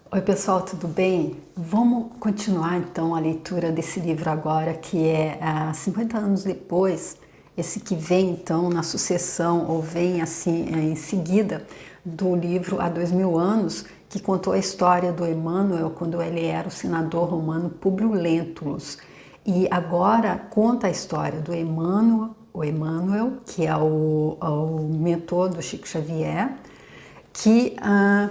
Oi pessoal, tudo bem? Vamos continuar então a leitura desse livro agora, que é 50 anos depois, esse que vem então na sucessão, ou vem assim em seguida do livro Há 2000 anos, que contou a história do Emmanuel quando ele era o senador romano Públio Lentulus. E agora conta a história do Emmanuel, que é o mentor do Chico Xavier, que,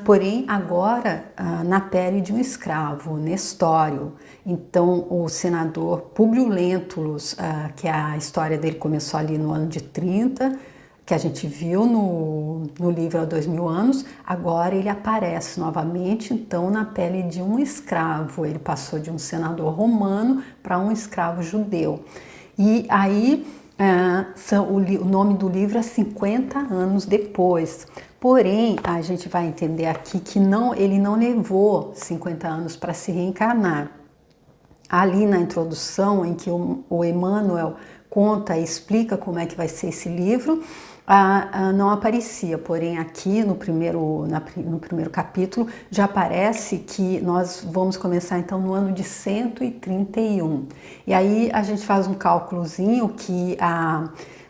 porém, agora na pele de um escravo, Nestório. Então, o senador Públio Lentulus, que a história dele começou ali no ano de 30, que a gente viu no livro Há 2000 anos, agora ele aparece novamente, então, na pele de um escravo. Ele passou de um senador romano para um escravo judeu. E aí, o nome do livro é 50 anos depois. Porém, a gente vai entender aqui que ele não levou 50 anos para se reencarnar. Ali na introdução, em que o Emmanuel conta e explica como é que vai ser esse livro, não aparecia, porém aqui no primeiro capítulo já aparece que nós vamos começar então no ano de 131. E aí a gente faz um cálculozinho que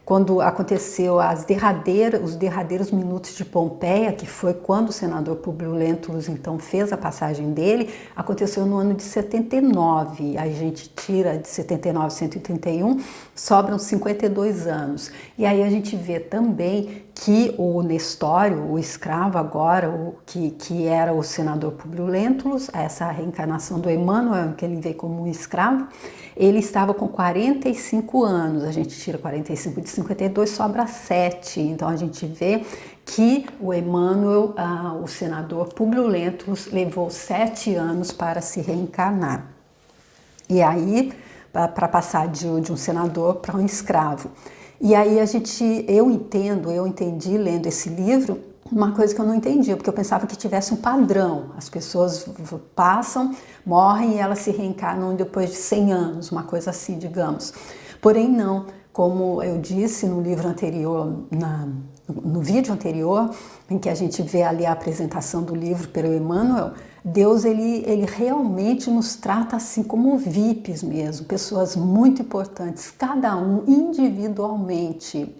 quando aconteceu os derradeiros minutos de Pompeia, que foi quando o senador Públio Lentulus então fez a passagem dele, aconteceu no ano de 79. A gente tira de 79 a 131, sobram 52 anos. E aí a gente vê também que o Nestório, o escravo agora, que era o senador Públio Lentulus, essa reencarnação do Emmanuel, que ele veio como um escravo, ele estava com 45 anos. A gente tira 45 de 52, sobra 7. Então a gente vê que o Emmanuel, o senador Públio Lentulus, levou 7 anos para se reencarnar. E aí, para passar de um senador para um escravo. E aí eu entendi lendo esse livro, uma coisa que eu não entendia, porque eu pensava que tivesse um padrão. As pessoas passam, morrem e elas se reencarnam depois de 100 anos, uma coisa assim, digamos. Porém não, como eu disse no livro anterior, no vídeo anterior, em que a gente vê ali a apresentação do livro pelo Emmanuel, Deus ele realmente nos trata assim como VIPs mesmo, pessoas muito importantes, cada um individualmente.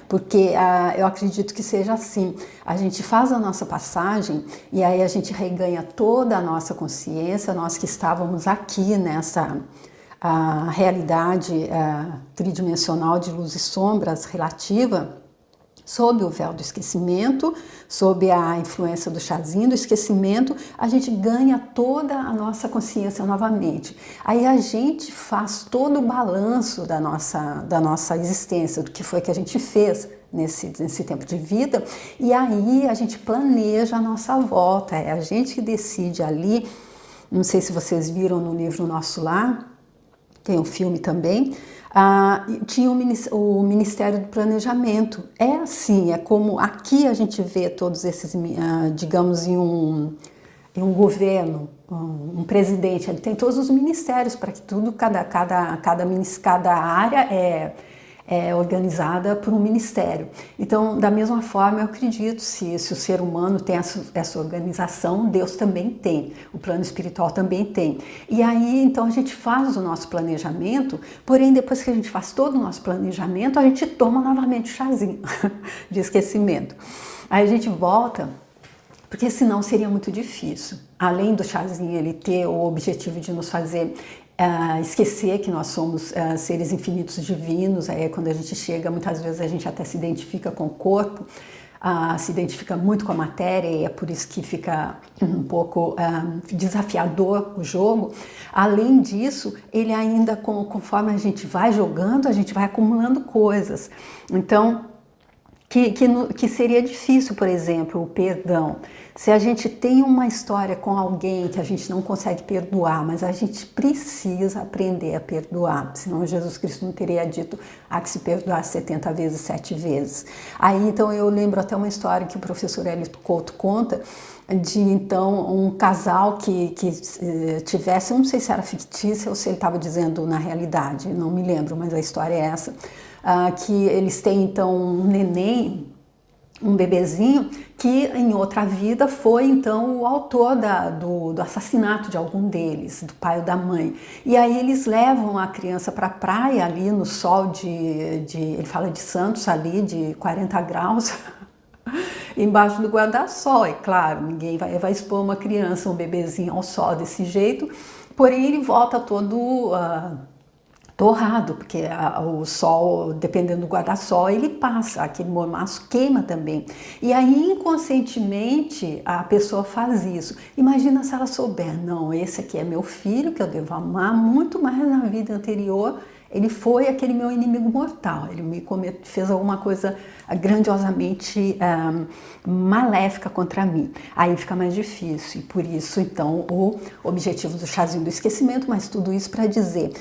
Porque eu acredito que seja assim, a gente faz a nossa passagem e aí a gente reganha toda a nossa consciência, nós que estávamos aqui nessa realidade tridimensional de luz e sombras relativa, sob o véu do esquecimento, sob a influência do chazinho do esquecimento, a gente ganha toda a nossa consciência novamente. Aí a gente faz todo o balanço da nossa existência, do que foi que a gente fez nesse tempo de vida, e aí a gente planeja a nossa volta, é a gente que decide ali. Não sei se vocês viram no livro Nosso Lar, tem um filme também, tinha o Ministério do Planejamento. É assim, é como aqui a gente vê todos esses, digamos, em um governo, um presidente, ele tem todos os ministérios para que tudo, cada área é organizada por um ministério. Então, da mesma forma, eu acredito, se o ser humano tem essa organização, Deus também tem, o plano espiritual também tem. E aí, então, a gente faz o nosso planejamento, porém, depois que a gente faz todo o nosso planejamento, a gente toma novamente o chazinho de esquecimento. Aí a gente volta, porque senão seria muito difícil. Além do chazinho ele ter o objetivo de nos fazer esquecer que nós somos seres infinitos divinos, aí quando a gente chega, muitas vezes a gente até se identifica com o corpo, se identifica muito com a matéria, e é por isso que fica um pouco desafiador o jogo. Além disso, ele ainda, conforme a gente vai jogando, a gente vai acumulando coisas. Então, que seria difícil, por exemplo, o perdão. Se a gente tem uma história com alguém que a gente não consegue perdoar, mas a gente precisa aprender a perdoar, senão Jesus Cristo não teria dito que se perdoar 70 vezes, 7 vezes. Aí, então, eu lembro até uma história que o professor Hélio Couto conta, de então um casal que tivesse, eu não sei se era fictícia ou se ele estava dizendo na realidade, não me lembro, mas a história é essa, que eles têm então um neném um bebezinho que em outra vida foi então o autor do assassinato de algum deles, do pai ou da mãe. E aí eles levam a criança para a praia ali no sol ele fala de Santos ali, de 40 graus, embaixo do guarda-sol. É claro, ninguém vai expor uma criança, um bebezinho ao sol desse jeito, porém ele volta todo torrado, porque o sol, dependendo do guarda-sol, ele passa, aquele mormaço queima também. E aí, inconscientemente, a pessoa faz isso. Imagina se ela souber, não, esse aqui é meu filho, que eu devo amar muito mais na vida anterior, ele foi aquele meu inimigo mortal, ele fez alguma coisa grandiosamente maléfica contra mim. Aí fica mais difícil, e por isso, então, o objetivo do chazinho do esquecimento, mas tudo isso para dizer,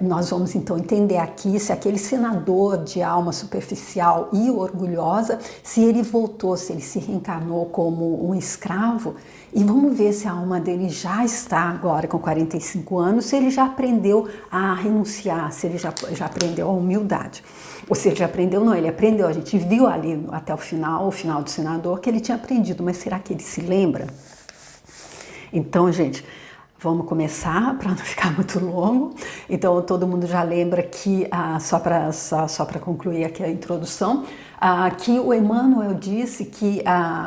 nós vamos então entender aqui se aquele senador de alma superficial e orgulhosa, se ele voltou, se ele se reencarnou como um escravo, e vamos ver se a alma dele já está agora com 45 anos, se ele já aprendeu a renunciar, se ele já aprendeu a humildade. Ou se ele já aprendeu, não, ele aprendeu, a gente viu ali até o final do senador, que ele tinha aprendido, mas será que ele se lembra? Então, gente, vamos começar para não ficar muito longo. Então, todo mundo já lembra que, só para concluir aqui a introdução, que o Emmanuel disse que,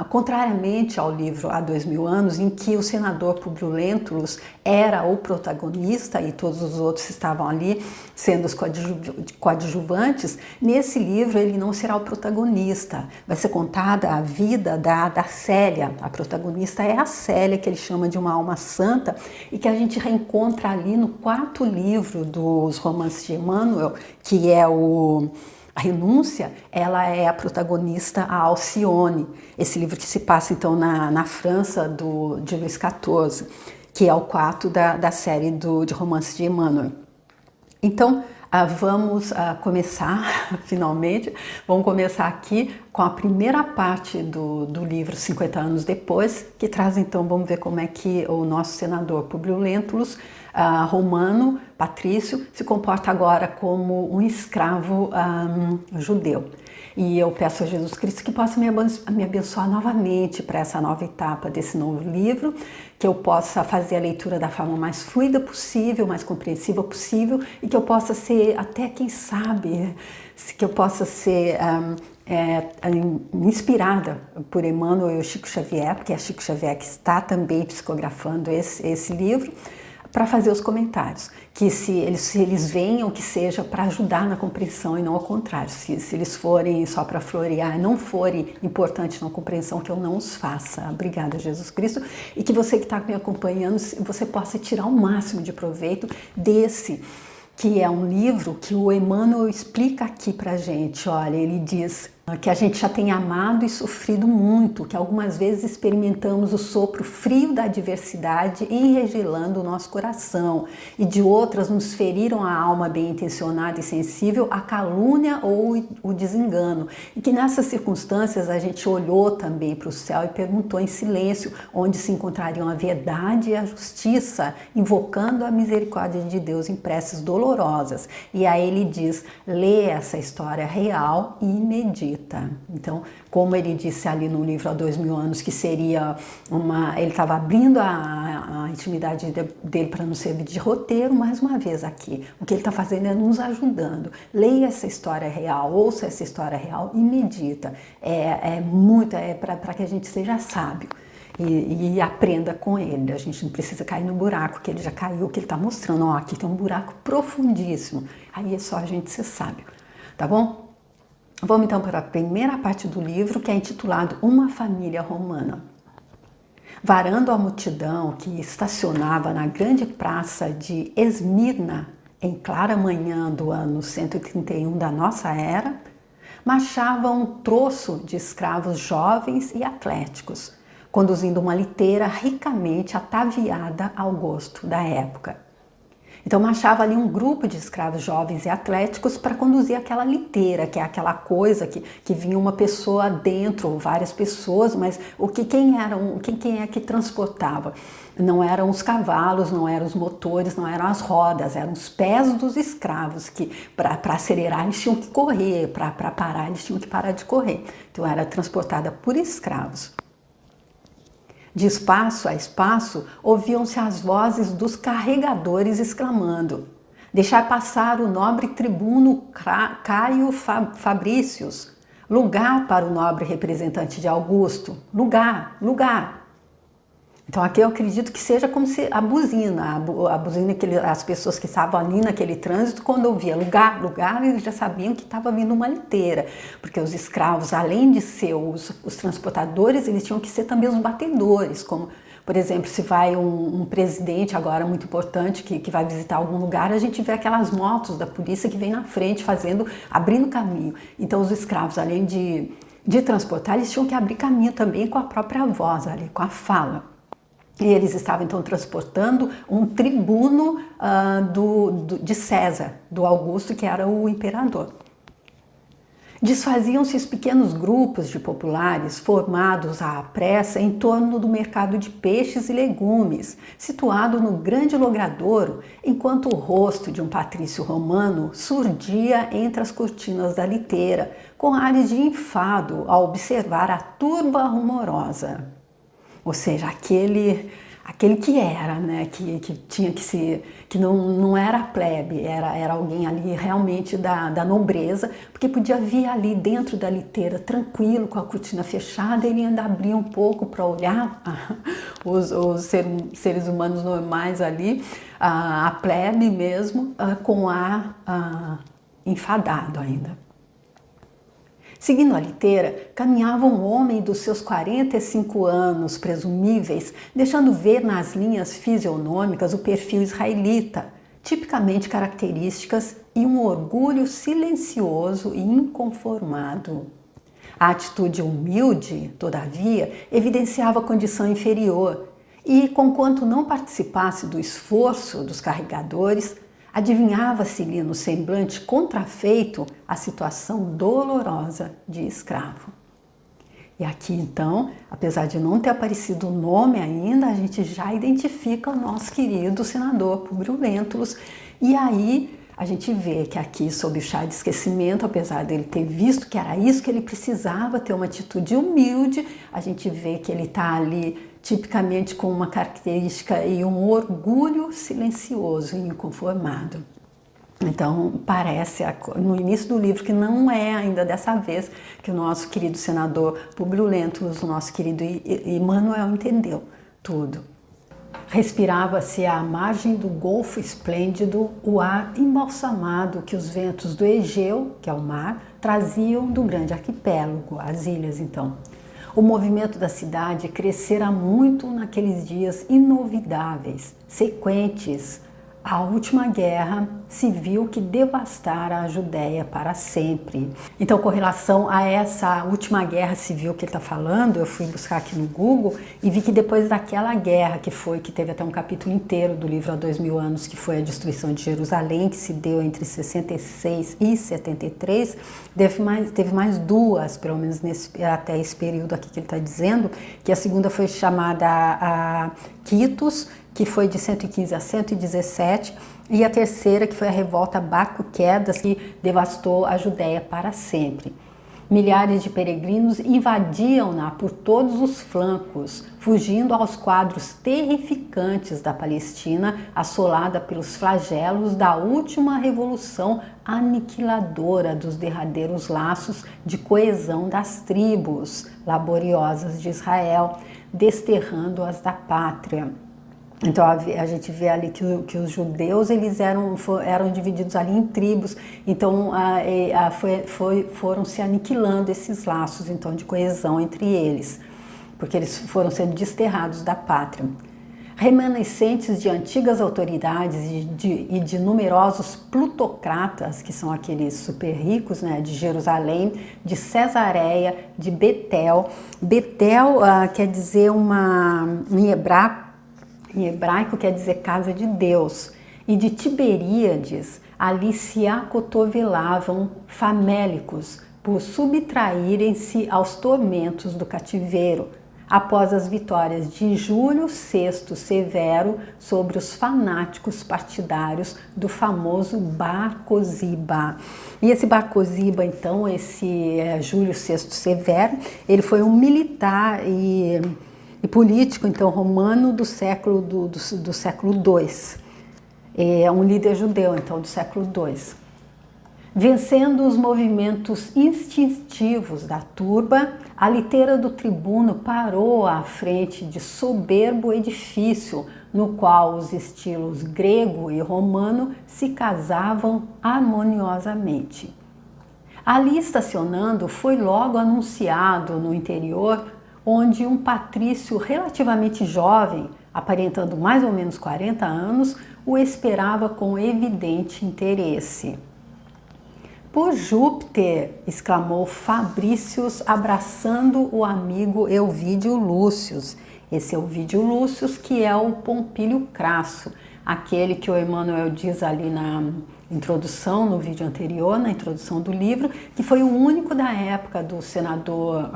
contrariamente ao livro Há 2000 anos, em que o senador Publio Lentulus era o protagonista e todos os outros estavam ali sendo os coadjuvantes, nesse livro ele não será o protagonista. Vai ser contada a vida da Célia. A protagonista é a Célia, que ele chama de uma alma santa, e que a gente reencontra ali no 4º livro dos romances de Emmanuel, que é a Renúncia. Ela é a protagonista, a Alcione, esse livro que se passa então na França de Luís XIV, que é o 4 da série de romances de Emmanuel. Então, vamos começar, finalmente, vamos começar aqui com a primeira parte do livro 50 anos depois, que traz então, vamos ver como é que o nosso senador Publio Lentulus, romano, patrício, se comporta agora como um escravo judeu. E eu peço a Jesus Cristo que possa me abençoar novamente para essa nova etapa desse novo livro, que eu possa fazer a leitura da forma mais fluida possível, mais compreensiva possível, e que eu possa ser, até quem sabe, que eu possa ser inspirada por Emmanuel e o Chico Xavier, porque é Chico Xavier que está também psicografando esse livro, para fazer os comentários, que se eles venham, que seja para ajudar na compreensão e não ao contrário. Se eles forem só para florear e não forem importantes na compreensão, que eu não os faça. Obrigada, Jesus Cristo, e que você que está me acompanhando, você possa tirar o máximo de proveito desse, que é um livro que o Emmanuel explica aqui para a gente. Olha, ele diz que a gente já tem amado e sofrido muito, que algumas vezes experimentamos o sopro frio da adversidade enregelando o nosso coração, e de outras nos feriram a alma bem intencionada e sensível a calúnia ou o desengano, e que nessas circunstâncias a gente olhou também para o céu e perguntou em silêncio onde se encontrariam a verdade e a justiça, invocando a misericórdia de Deus em preces dolorosas. E aí ele diz, lê essa história real e medita. Então, como ele disse ali no livro Há 2000 anos, que seria ele estava abrindo a intimidade dele para nos servir de roteiro, mais uma vez aqui, o que ele está fazendo é nos ajudando. Leia essa história real, ouça essa história real e medita. É para que a gente seja sábio. E aprenda com ele. A gente não precisa cair no buraco que ele já caiu, que ele está mostrando. Ó, aqui tem um buraco profundíssimo. Aí é só a gente ser sábio, tá bom? Vamos então para a primeira parte do livro, que é intitulado Uma Família Romana. Varando a multidão que estacionava na grande praça de Esmirna, em clara manhã do ano 131 da nossa era, marchava um troço de escravos jovens e atléticos, conduzindo uma liteira ricamente ataviada ao gosto da época. Então marchava ali um grupo de escravos jovens e atléticos para conduzir aquela liteira, que é aquela coisa que vinha uma pessoa dentro, ou várias pessoas, mas quem é que transportava? Não eram os cavalos, não eram os motores, não eram as rodas, eram os pés dos escravos que para acelerar eles tinham que correr, para parar eles tinham que parar de correr. Então era transportada por escravos. De espaço a espaço, ouviam-se as vozes dos carregadores exclamando: "Deixai passar o nobre tribuno Caio Fabrícios, lugar para o nobre representante de Augusto, lugar, lugar." Então aqui eu acredito que seja como se a buzina que as pessoas que estavam ali naquele trânsito, quando ouvia lugar, lugar, eles já sabiam que estava vindo uma liteira, porque os escravos, além de ser os transportadores, eles tinham que ser também os batedores, como, por exemplo, se vai um presidente agora muito importante que vai visitar algum lugar, a gente vê aquelas motos da polícia que vem na frente abrindo caminho. Então os escravos, além de transportar, eles tinham que abrir caminho também com a própria voz ali, com a fala. E eles estavam então transportando um tribuno de César, do Augusto, que era o imperador. Desfaziam-se os pequenos grupos de populares formados à pressa em torno do mercado de peixes e legumes, situado no grande logradouro, enquanto o rosto de um patrício romano surgia entre as cortinas da liteira, com ares de enfado ao observar a turba rumorosa. Ou seja, aquele que era, né, que tinha que não era plebe, era alguém ali realmente da nobreza, porque podia vir ali dentro da liteira tranquilo, com a cortina fechada, ele ainda abria um pouco para olhar os seres humanos normais ali, a plebe mesmo, com ar enfadado ainda. Seguindo a liteira, caminhava um homem dos seus 45 anos presumíveis, deixando ver nas linhas fisionômicas o perfil israelita, tipicamente características, e um orgulho silencioso e inconformado. A atitude humilde, todavia, evidenciava condição inferior e, conquanto não participasse do esforço dos carregadores, adivinhava-se-lhe no semblante contrafeito a situação dolorosa de escravo. E aqui então, apesar de não ter aparecido o nome ainda, a gente já identifica o nosso querido senador Públio Lentulus. E aí a gente vê que aqui, sob o chá de esquecimento, apesar dele ter visto que era isso que ele precisava, ter uma atitude humilde, a gente vê que ele está ali tipicamente com uma característica e um orgulho silencioso e inconformado. Então, parece no início do livro que não é ainda dessa vez que o nosso querido senador Públio Lentulus, o nosso querido Emanuel, entendeu tudo. Respirava-se à margem do Golfo Esplêndido o ar embalsamado que os ventos do Egeu, que é o mar, traziam do grande arquipélago, as ilhas então. O movimento da cidade crescera muito naqueles dias inovidáveis, sequentes à última guerra civil que devastara a Judéia para sempre. Então, com relação a essa última guerra civil que ele está falando, eu fui buscar aqui no Google e vi que depois daquela guerra que teve até um capítulo inteiro do livro Há 2000 anos, que foi a destruição de Jerusalém, que se deu entre 66 e 73, teve mais duas, pelo menos até esse período aqui que ele está dizendo, que a segunda foi chamada a Quitos, que foi de 115 a 117, e a terceira, que foi a revolta Baco-Quedas, que devastou a Judéia para sempre. Milhares de peregrinos invadiam-na por todos os flancos, fugindo aos quadros terrificantes da Palestina, assolada pelos flagelos da última revolução aniquiladora dos derradeiros laços de coesão das tribos laboriosas de Israel, desterrando-as da pátria. Então a gente vê ali que os judeus eles eram divididos ali em tribos, então foram se aniquilando esses laços então de coesão entre eles, porque eles foram sendo desterrados da pátria. Remanescentes de antigas autoridades e de numerosos plutocratas, que são aqueles super ricos, né, de Jerusalém, de Cesareia, de Betel. Betel quer dizer em hebraico quer dizer casa de Deus. e de Tiberíades ali se acotovelavam famélicos por subtraírem-se aos tormentos do cativeiro, após as vitórias de Júlio VI Severo sobre os fanáticos partidários do famoso Bar Cosiba. E esse Bar Cosiba, então, esse Júlio VI Severo, ele foi um militar e político, então, romano do século II. É um líder judeu, então, do século II. Vencendo os movimentos instintivos da turba, a liteira do tribuno parou à frente de soberbo edifício no qual os estilos grego e romano se casavam harmoniosamente. Ali estacionando, foi logo anunciado no interior, onde um patrício relativamente jovem, aparentando mais ou menos 40 anos, o esperava com evidente interesse. Por Júpiter, exclamou Fabrícios, abraçando o amigo Elvídio Lúcius. Esse Elvídio Lúcius que é o Pompílio Crasso, aquele que o Emmanuel diz ali na introdução, no vídeo anterior, na introdução do livro, que foi o único da época do senador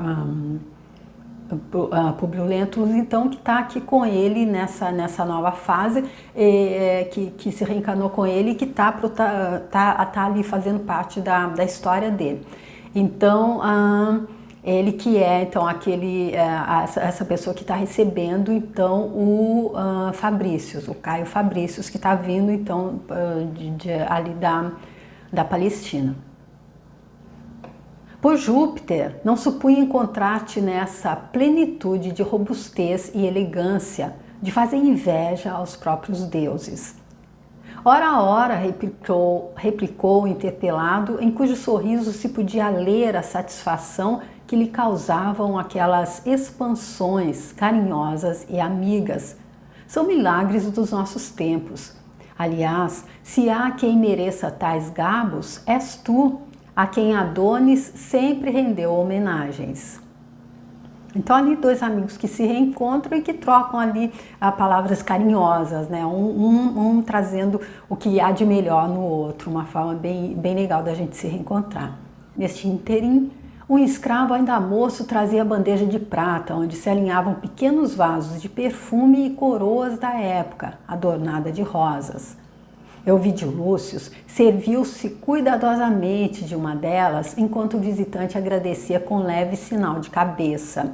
Públio Lentulus, então, que está aqui com ele nessa nova fase, que se reencarnou com ele e que tá ali fazendo parte da história dele. Então, ele que é, então, essa pessoa que está recebendo, então, o Fabrícios, o Caio Fabrícios, que está vindo, então, ali da Palestina. Por Júpiter, não supunha encontrar-te nessa plenitude de robustez e elegância, de fazer inveja aos próprios deuses. Ora a ora, replicou o interpelado, em cujo sorriso se podia ler a satisfação que lhe causavam aquelas expansões carinhosas e amigas. São milagres dos nossos tempos. Aliás, se há quem mereça tais gabos, és tu, a quem Adonis sempre rendeu homenagens. Então, ali dois amigos que se reencontram e que trocam ali palavras carinhosas, né? Um trazendo o que há de melhor no outro, uma forma bem legal da gente se reencontrar. Neste ínterim, um escravo ainda moço trazia bandeja de prata, onde se alinhavam pequenos vasos de perfume e coroas da época, adornada de rosas. Elvídio Lúcius serviu-se cuidadosamente de uma delas, enquanto o visitante agradecia com leve sinal de cabeça.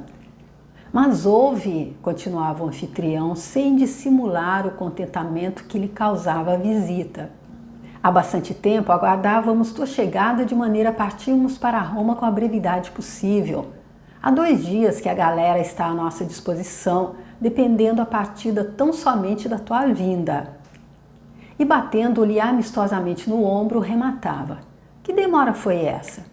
Mas houve, continuava o anfitrião, sem dissimular o contentamento que lhe causava a visita. Há bastante tempo aguardávamos tua chegada de maneira a partirmos para Roma com a brevidade possível. Há 2 dias que a galera está à nossa disposição, dependendo a partida tão somente da tua vinda. E batendo-lhe amistosamente no ombro, rematava. Que demora foi essa?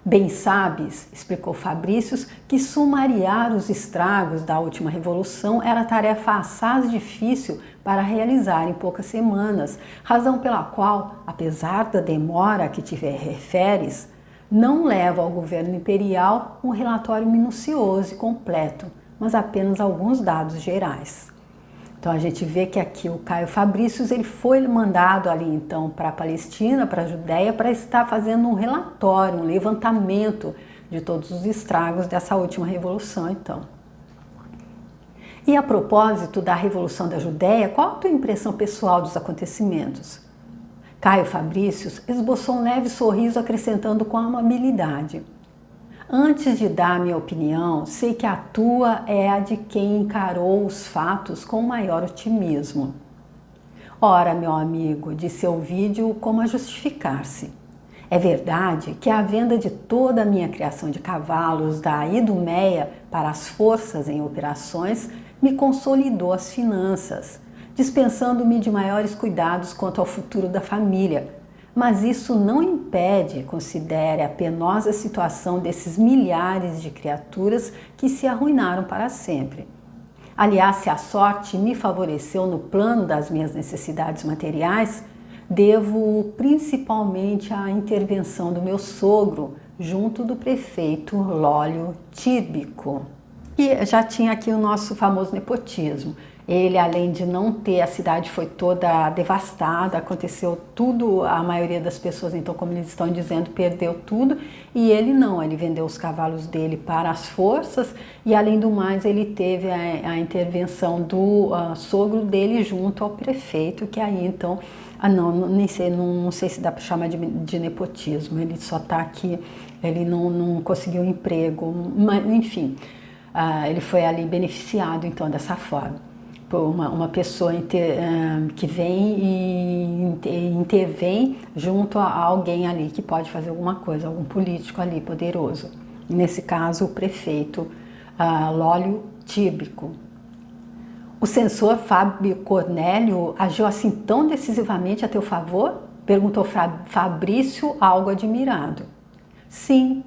Bem sabes, explicou Fabrícios, que sumariar os estragos da última revolução era tarefa assaz difícil para realizar em poucas semanas, razão pela qual, apesar da demora a que te referes, não leva ao governo imperial um relatório minucioso e completo, mas apenas alguns dados gerais. Então a gente vê que aqui o Caio Fabrícios ele foi mandado ali então para a Palestina, para a Judéia, para estar fazendo um relatório, um levantamento de todos os estragos dessa última revolução então. E a propósito da Revolução da Judéia, qual a tua impressão pessoal dos acontecimentos? Caio Fabrícios esboçou um leve sorriso acrescentando com amabilidade. Antes de dar minha opinião, sei que a tua é a de quem encarou os fatos com maior otimismo. Ora, meu amigo, disse Elvídio como a justificar-se. É verdade que a venda de toda a minha criação de cavalos da Idumeia para as forças em operações me consolidou as finanças, dispensando-me de maiores cuidados quanto ao futuro da família. Mas isso não impede, considere, a penosa situação desses milhares de criaturas que se arruinaram para sempre. Aliás, se a sorte me favoreceu no plano das minhas necessidades materiais, devo principalmente à intervenção do meu sogro, junto do prefeito Lólio Tíbico. E já tinha aqui o nosso famoso nepotismo. Ele, além de não ter, a cidade foi toda devastada, aconteceu tudo, a maioria das pessoas, então, como eles estão dizendo, perdeu tudo, e ele não, ele vendeu os cavalos dele para as forças, e além do mais, ele teve a intervenção do sogro dele junto ao prefeito, que aí, então, nem sei, não sei se dá para chamar de nepotismo, ele só está aqui, ele não conseguiu emprego, mas, enfim, ele foi ali beneficiado, então, dessa forma. Uma pessoa que vem e intervém junto a alguém ali que pode fazer alguma coisa, algum político ali poderoso. Nesse caso, o prefeito Lólio Tíbico. O censor Fábio Cornélio agiu assim tão decisivamente a teu favor? Perguntou Fabrício, algo admirado. Sim.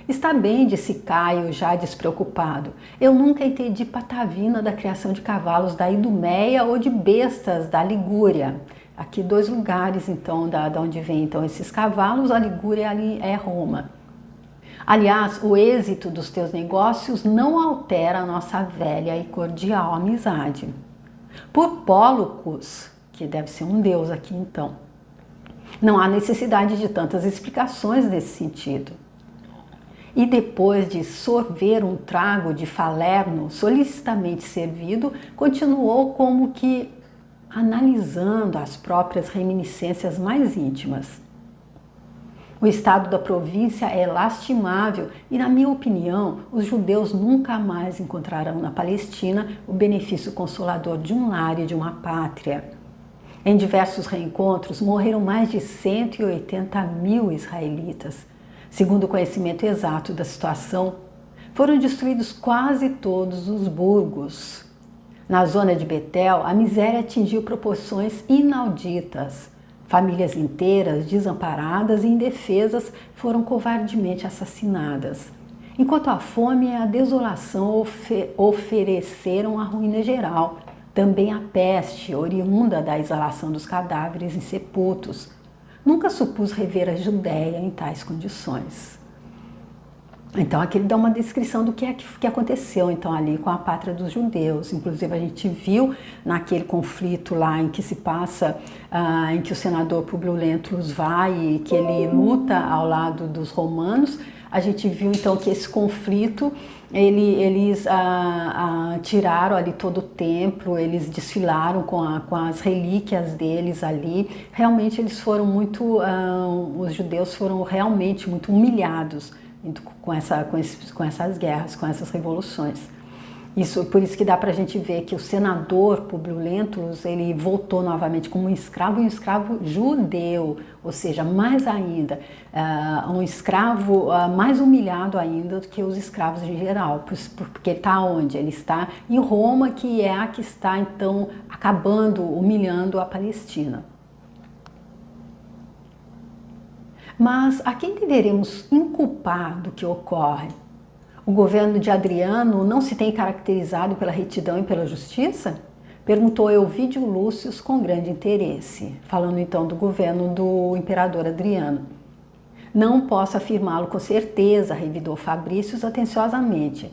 Está bem, disse Caio, já despreocupado. Eu nunca entendi patavina da criação de cavalos da Idumeia ou de bestas da Ligúria. Aqui 2 lugares, então, da onde vêm então, esses cavalos, a Ligúria ali é Roma. Aliás, o êxito dos teus negócios não altera a nossa velha e cordial amizade. Por Pólocos, que deve ser um deus aqui então, não há necessidade de tantas explicações nesse sentido. E depois de sorver um trago de Falerno solicitamente servido, continuou como que analisando as próprias reminiscências mais íntimas. O estado da província é lastimável e, na minha opinião, os judeus nunca mais encontrarão na Palestina o benefício consolador de um lar e de uma pátria. Em diversos reencontros, morreram mais de 180 mil israelitas. Segundo o conhecimento exato da situação, foram destruídos quase todos os burgos. Na zona de Betel, a miséria atingiu proporções inauditas. Famílias inteiras, desamparadas e indefesas, foram covardemente assassinadas. Enquanto a fome e a desolação ofereceram a ruína geral, também a peste, oriunda da exalação dos cadáveres insepultos. Nunca supus rever a Judéia em tais condições. Então aqui ele dá uma descrição do que aconteceu então ali com a pátria dos judeus. Inclusive a gente viu naquele conflito lá em que se passa, em que o senador Publio Lentulus vai e que ele luta ao lado dos romanos. A gente viu então que esse conflito, eles tiraram ali todo o templo, eles desfilaram com as relíquias deles ali. Realmente eles foram muito, os judeus foram realmente muito humilhados com essas guerras, com essas revoluções. Por isso que dá para a gente ver que o senador Publio Lentulus, ele voltou novamente como um escravo judeu, ou seja, mais ainda, um escravo mais humilhado ainda do que os escravos em geral, porque ele está onde? Ele está em Roma, que é a que está então acabando, humilhando a Palestina. Mas a quem deveremos inculpar do que ocorre? O governo de Adriano não se tem caracterizado pela retidão e pela justiça? Perguntou Elvídio Lúcio com grande interesse, falando então do governo do imperador Adriano. Não posso afirmá-lo com certeza, revidou Fabrício atenciosamente.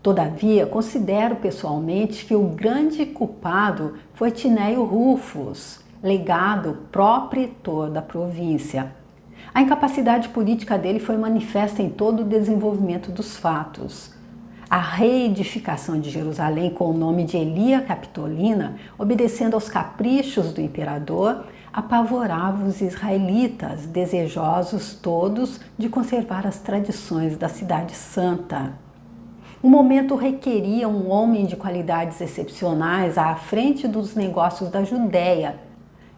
Todavia, considero pessoalmente que o grande culpado foi Tineio Rufus, legado pró-pretor da província. A incapacidade política dele foi manifesta em todo o desenvolvimento dos fatos. A reedificação de Jerusalém com o nome de Elia Capitolina, obedecendo aos caprichos do imperador, apavorava os israelitas, desejosos todos de conservar as tradições da cidade santa. O momento requeria um homem de qualidades excepcionais à frente dos negócios da Judéia.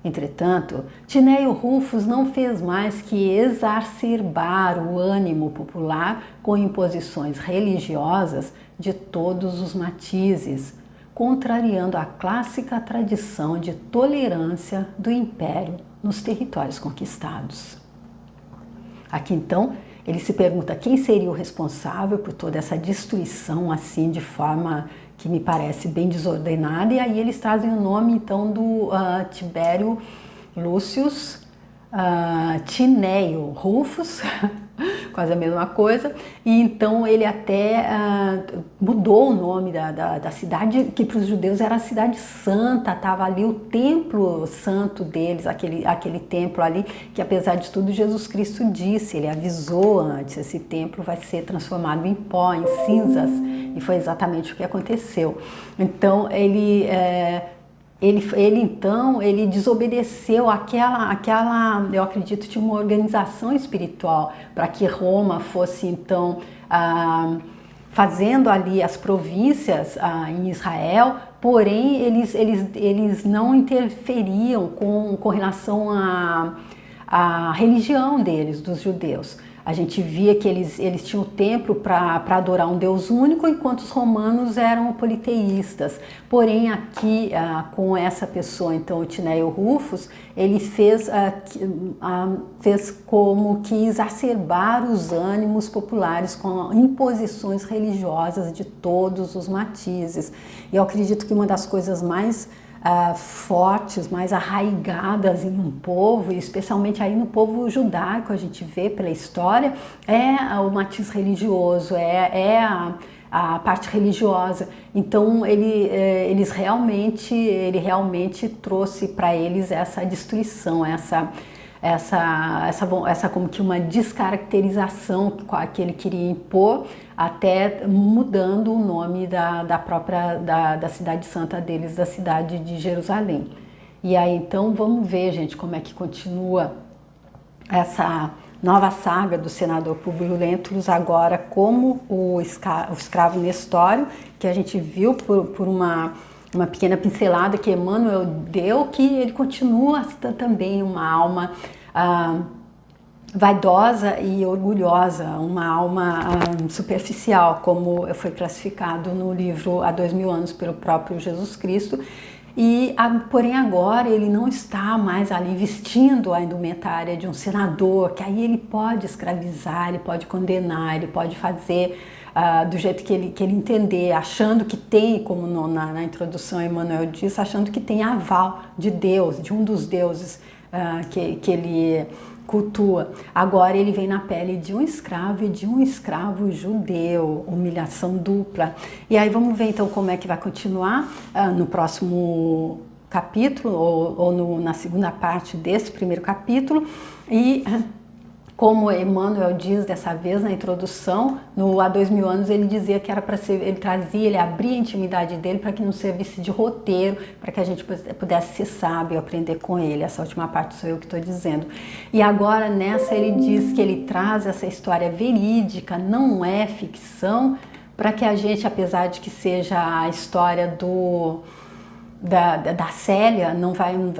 Entretanto, Tineio Rufus não fez mais que exacerbar o ânimo popular com imposições religiosas de todos os matizes, contrariando a clássica tradição de tolerância do império nos territórios conquistados. Aqui então, ele se pergunta quem seria o responsável por toda essa destruição assim de forma que me parece bem desordenada, e aí eles trazem o nome então do Tibério Lúcio Tineio Rufus, quase a mesma coisa, e então ele até mudou o nome da cidade, que para os judeus era a cidade santa, estava ali o templo santo deles, aquele templo ali, que apesar de tudo Jesus Cristo disse, ele avisou antes, esse templo vai ser transformado em pó, em cinzas, e foi exatamente o que aconteceu. Então ele desobedeceu aquela, eu acredito, tinha uma organização espiritual para que Roma fosse então fazendo ali as províncias em Israel, porém eles não interferiam com relação à religião deles, dos judeus. A gente via que eles tinham o templo para adorar um Deus único, enquanto os romanos eram politeístas. Porém, aqui, com essa pessoa, então, o Tineio Rufus, ele fez como que exacerbar os ânimos populares com imposições religiosas de todos os matizes. E eu acredito que uma das coisas mais fortes, mais arraigadas em um povo, e especialmente aí no povo judaico, a gente vê pela história, é o matiz religioso, é a parte religiosa. Então ele realmente trouxe para eles essa destruição, essa como que uma descaracterização que ele queria impor, até mudando o nome da cidade santa deles, da cidade de Jerusalém. E aí então vamos ver, gente, como é que continua essa nova saga do senador Públio Lentulus, agora como o escravo Nestório, que a gente viu por uma pequena pincelada que Emmanuel deu, que ele continua também uma alma vaidosa e orgulhosa, uma alma superficial, como foi classificado no livro Há 2000 anos pelo próprio Jesus Cristo. Porém agora ele não está mais ali vestindo a indumentária de um senador, que aí ele pode escravizar, ele pode condenar, ele pode fazer do jeito que ele entender, achando que tem, como na introdução Emmanuel diz, achando que tem aval de Deus, de um dos deuses que ele cultua. Agora ele vem na pele de um escravo e de um escravo judeu, humilhação dupla. E aí vamos ver então como é que vai continuar no próximo capítulo ou na segunda parte desse primeiro capítulo. E como Emmanuel diz dessa vez na introdução, há 2000 anos ele dizia que era para ser, ele abria a intimidade dele para que não servisse de roteiro, para que a gente pudesse ser sábio, aprender com ele. Essa última parte sou eu que estou dizendo. E agora nessa ele diz que ele traz essa história verídica, não é ficção, para que a gente, apesar de que seja a história da Célia,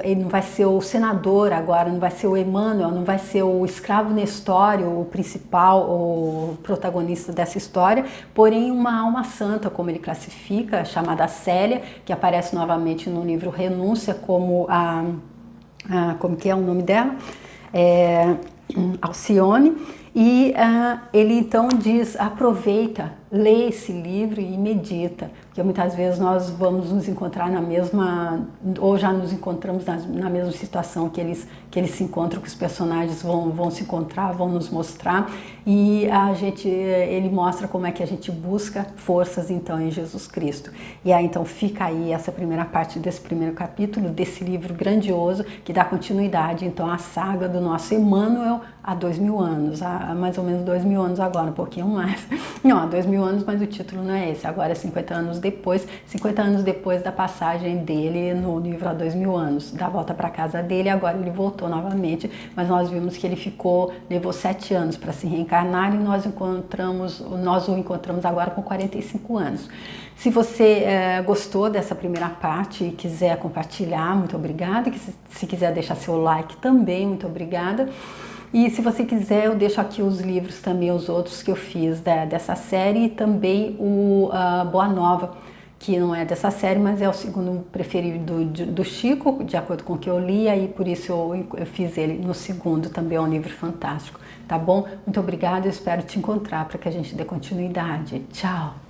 ele não vai ser o senador agora, não vai ser o Emmanuel, não vai ser o escravo Nestório, o principal, o protagonista dessa história, porém uma alma santa, como ele classifica, chamada Célia, que aparece novamente no livro Renúncia como como que é o nome dela? Alcione. E ele então diz, aproveita, lê esse livro e medita, porque muitas vezes nós vamos nos encontrar ou já nos encontramos na mesma situação que eles se encontram, que os personagens vão se encontrar, vão nos mostrar, e ele mostra como é que a gente busca forças então em Jesus Cristo. E aí então fica aí essa primeira parte desse primeiro capítulo, desse livro grandioso, que dá continuidade então à saga do nosso Emmanuel há 2000 anos, há mais ou menos 2000 anos agora, um pouquinho mais. Não, há 2000 anos, mas o título não é esse, agora é 50 anos depois da passagem dele no livro Há 2000 anos, da volta para casa dele, agora ele voltou novamente, mas nós vimos que ele levou 7 anos para se reencarnar e nós o encontramos agora com 45 anos. Se você gostou dessa primeira parte e quiser compartilhar, muito obrigada, se quiser deixar seu like também, muito obrigada. E se você quiser, eu deixo aqui os livros também, os outros que eu fiz dessa série, e também o Boa Nova, que não é dessa série, mas é o segundo preferido do Chico, de acordo com o que eu li, aí por isso eu fiz ele no segundo, também é um livro fantástico, tá bom? Muito obrigada, eu espero te encontrar para que a gente dê continuidade. Tchau!